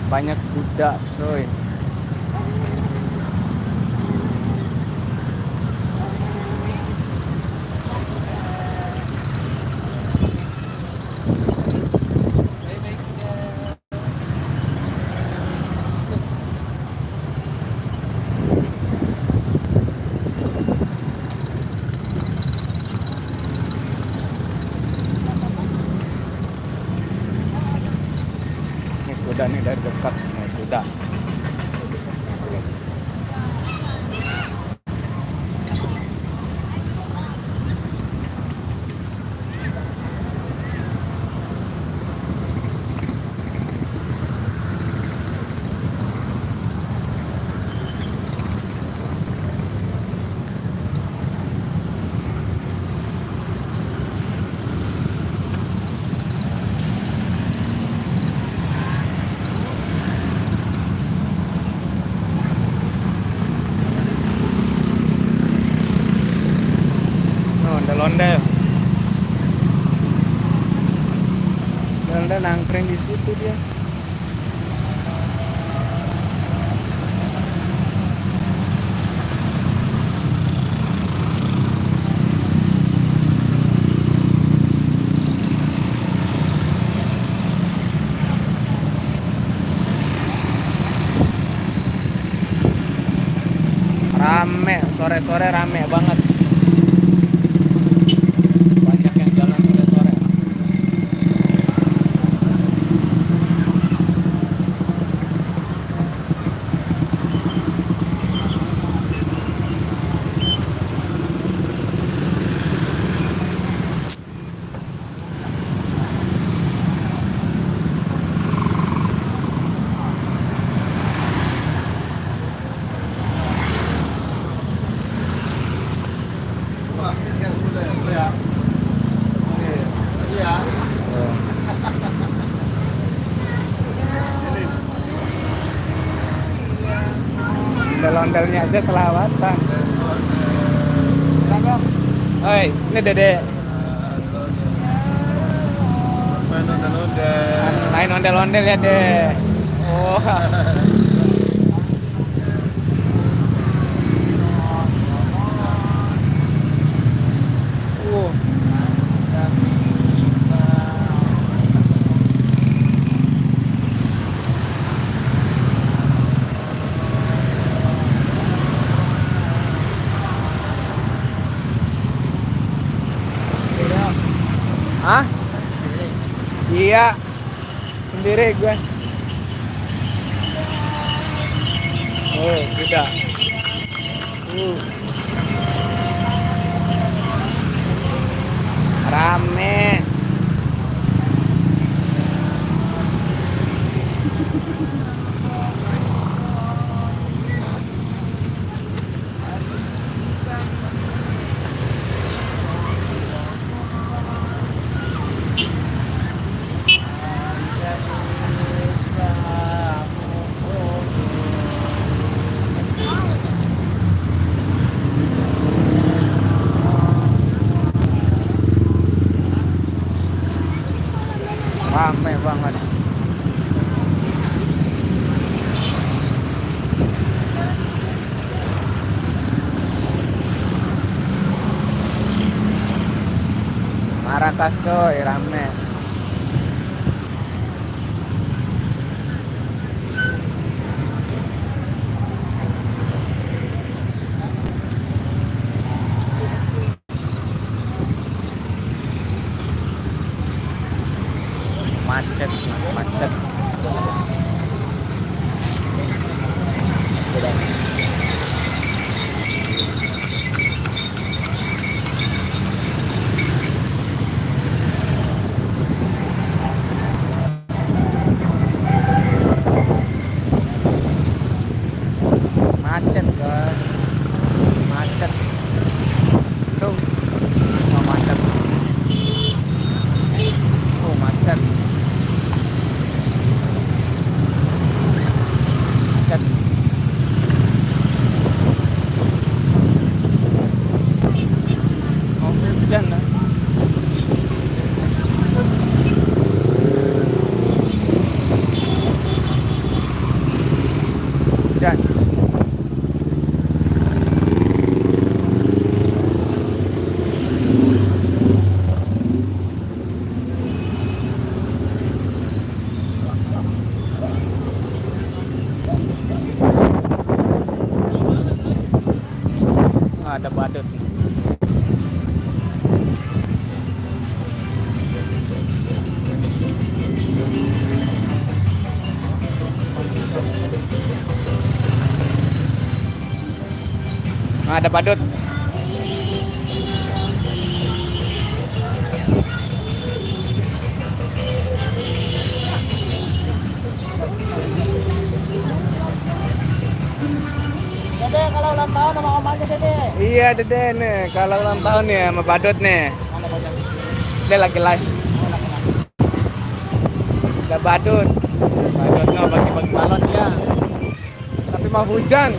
banyak kuda coy. Ini kuda nih dari dekat nih kuda. Ondel-ondel. Ondel nangkring di situ dia. Rame, sore-sore rame banget. Banyak yang jalan sore-sore. Ondel-ondelnya aja selawatan. Oi, ini Dede. Main ondel-ondel ya, Dek. Oh. Hah? Iya, sendiri gue. Oh, tidak. Rame. Rame banget. Marrakas coy, rame. Macet. Macet guys, macet tuh, oh, macet, oh macet, macet, mau hujan lah. Ada badut. Ada badut. Dede, kalau ulang tahun sama om aja Dede. Iya Dede nih, kalau ulang tahun nih sama badut nih. Mana bocah? Dia lagi live. Oh, laki-laki. Ada badut. Badut no bagi-bagi balon ya. Tapi mau hujan.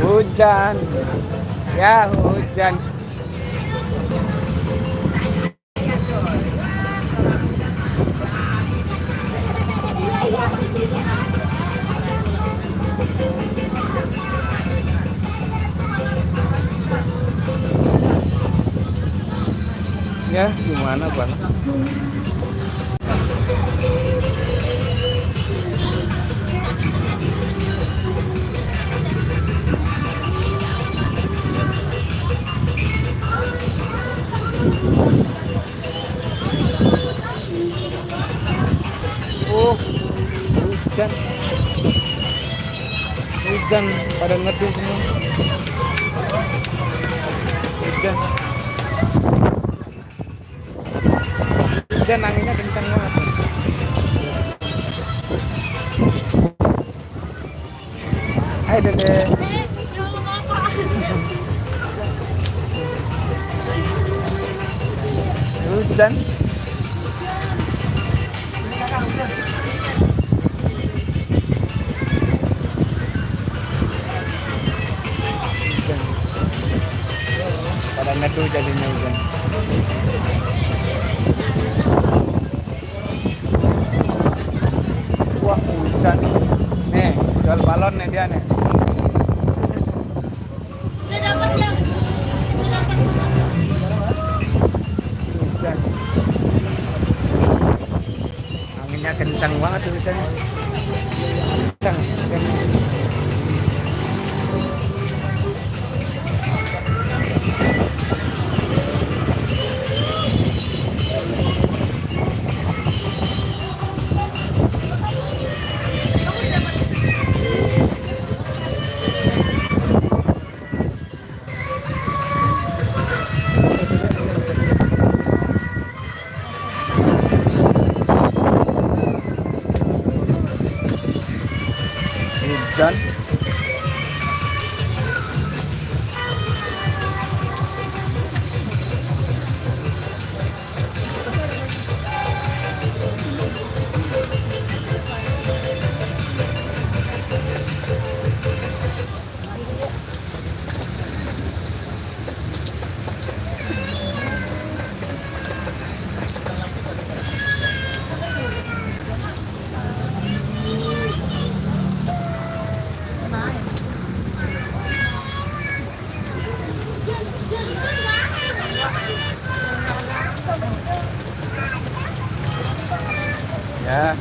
Hujan, ya hujan. Ya gimana panas. Oh, hujan. Hujan pada ngedung semua. Hujan. Hujan anginnya kencang banget. Hai Dede. Hujan. Pada neduh jadinya hujan. Wah hujan. Nih jual balon nih dia nih. Udah dapat yang. Udah dapat. Hujan. Anginnya kencang banget tuh hujan. Kencang. Hujan. Hujan. Ya.